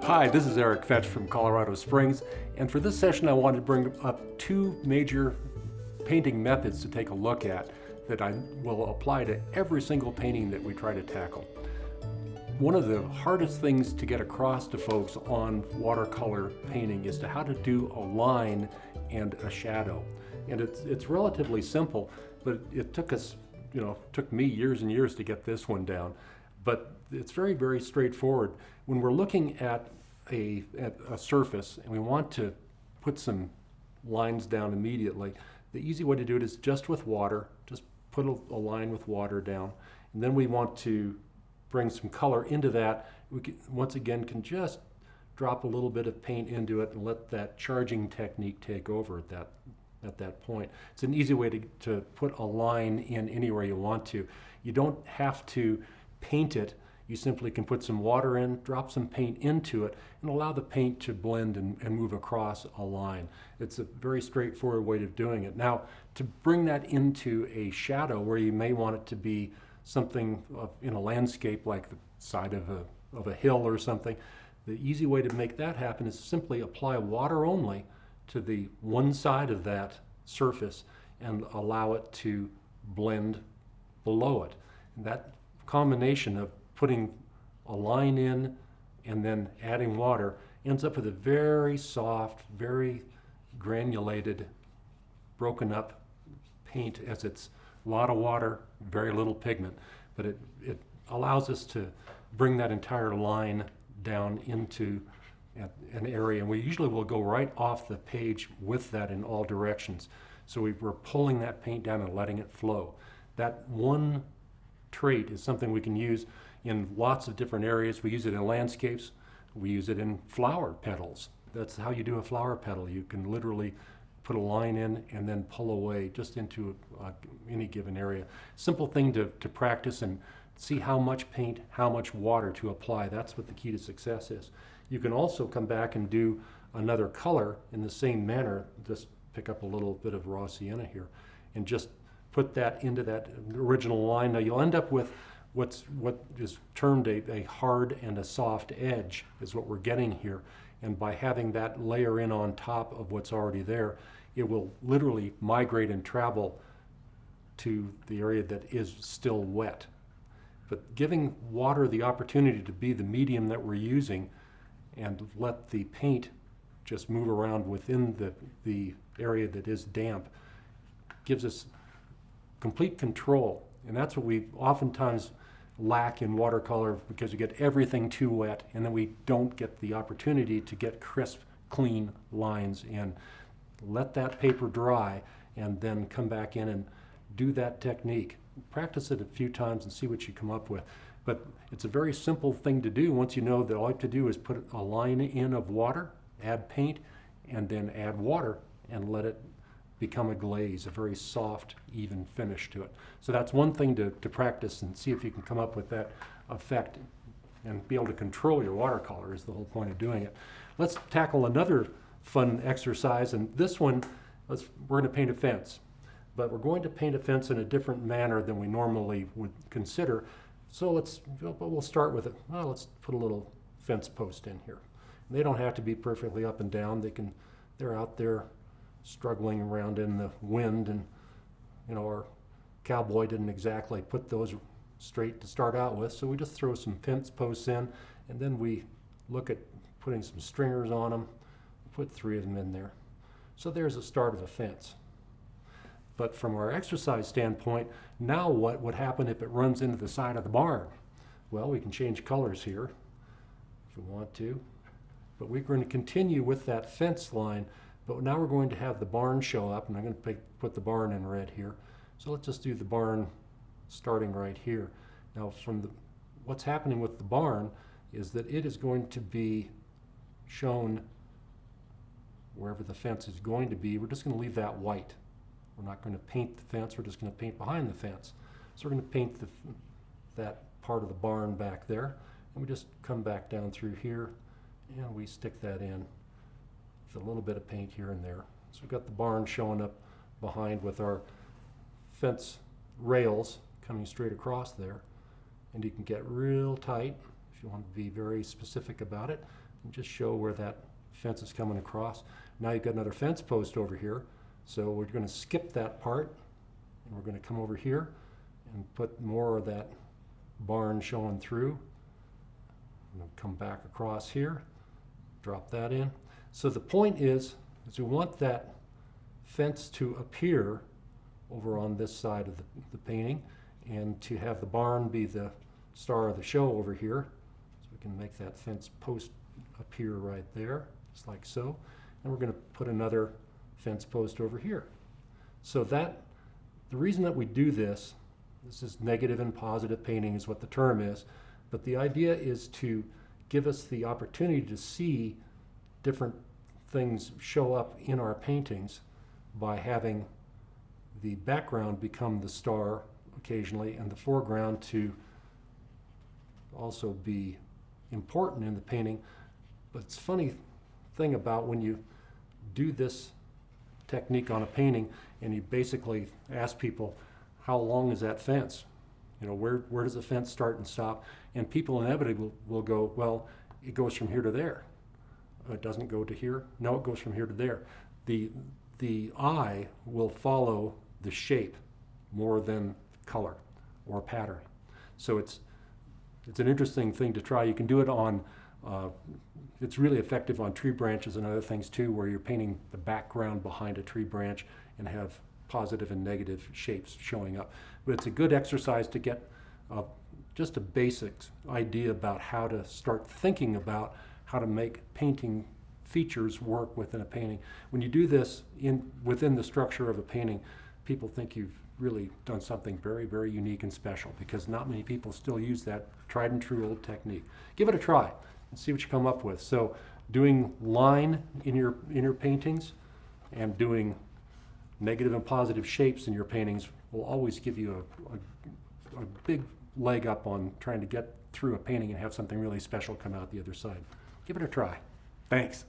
Hi, this is Eric Fetsch from Colorado Springs, and for this session I wanted to bring up two major painting methods to take a look at that I will apply to every single painting that we try to tackle. One of the hardest things to get across to folks on watercolor painting is to how to do a line and a shadow. And it's relatively simple, but it took us, took me years and years to get this one down. But it's very, very straightforward. When we're looking at a surface and we want to put some lines down immediately, the easy way to do it is just with water. Just put a line with water down. And then we want to bring some color into that. We can, once again, can just drop a little bit of paint into it and let that charging technique take over at that point. It's an easy way to put a line in anywhere you want to. You don't have to paint it. You simply can put some water in, drop some paint into it, and allow the paint to blend and move across a line. It's a very straightforward way of doing it. Now, to bring that into a shadow where you may want it to be something in a landscape like the side of a hill or something, the easy way to make that happen is simply apply water only to the one side of that surface and allow it to blend below it. And that combination of putting a line in and then adding water ends up with a very soft, very granulated, broken up paint, as it's a lot of water, very little pigment. But it allows us to bring that entire line down into an area, and we usually will go right off the page with that in all directions. So we're pulling that paint down and letting it flow. That one trait is something we can use in lots of different areas. We use it in landscapes. We use it in flower petals. That's how you do a flower petal. You can literally put a line in and then pull away just into any given area. Simple thing to practice and see how much paint, how much water to apply. That's what the key to success is. You can also come back and do another color in the same manner. Just pick up a little bit of raw sienna here and just put that into that original line. Now you'll end up with what is termed a hard and a soft edge is what we're getting here. And by having that layer in on top of what's already there, it will literally migrate and travel to the area that is still wet. But giving water the opportunity to be the medium that we're using and let the paint just move around within the area that is damp gives us complete control. And that's what we oftentimes lack in watercolor, because we get everything too wet and then we don't get the opportunity to get crisp, clean lines in. Let that paper dry and then come back in and do that technique. Practice it a few times and see what you come up with. But it's a very simple thing to do once you know that all you have to do is put a line in of water, add paint, and then add water and let it become a glaze, a very soft, even finish to it. So that's one thing to practice and see if you can come up with that effect and be able to control your watercolor is the whole point of doing it. Let's tackle another fun exercise, and this one, we're going to paint a fence. But we're going to paint a fence in a different manner than we normally would consider. So we'll start with it. Well, let's put a little fence post in here. They don't have to be perfectly up and down. They're out there struggling around in the wind, and our cowboy didn't exactly put those straight to start out with, so we just throw some fence posts in, and then we look at putting some stringers on them, put 3 of them in there. So there's the start of a fence. But from our exercise standpoint, now what would happen if it runs into the side of the barn? Well, we can change colors here if we want to, but we're going to continue with that fence line. But now we're going to have the barn show up, and I'm going to put the barn in red here. So let's just do the barn starting right here. Now what's happening with the barn is that it is going to be shown wherever the fence is going to be. We're just going to leave that white. We're not going to paint the fence, we're just going to paint behind the fence. So we're going to paint that part of the barn back there, and we just come back down through here, and we stick that in. A little bit of paint here and there. So we've got the barn showing up behind with our fence rails coming straight across there. And you can get real tight if you want to be very specific about it. and just show where that fence is coming across. Now you've got another fence post over here, so we're going to skip that part, and we're going to come over here and put more of that barn showing through. And we'll come back across here, drop that in. So the point is we want that fence to appear over on this side of the painting, and to have the barn be the star of the show over here. So we can make that fence post appear right there, just like so. And we're going to put another fence post over here. So the reason that we do this is negative and positive painting is what the term is, but the idea is to give us the opportunity to see different things show up in our paintings by having the background become the star occasionally, and the foreground to also be important in the painting. But it's a funny thing about when you do this technique on a painting and you basically ask people, how long is that fence? You know, where does the fence start and stop? And people inevitably will go, well, it goes from here to there. It doesn't go to here. No, it goes from here to there. The eye will follow the shape more than color or pattern. So it's an interesting thing to try. You can do it on, it's really effective on tree branches and other things too, where you're painting the background behind a tree branch and have positive and negative shapes showing up. But it's a good exercise to get just a basic idea about how to start thinking about how to make painting features work within a painting. When you do this within the structure of a painting, people think you've really done something very, very unique and special, because not many people still use that tried and true old technique. Give it a try and see what you come up with. So doing line in your paintings and doing negative and positive shapes in your paintings will always give you a big leg up on trying to get through a painting and have something really special come out the other side. Give it a try. Thanks.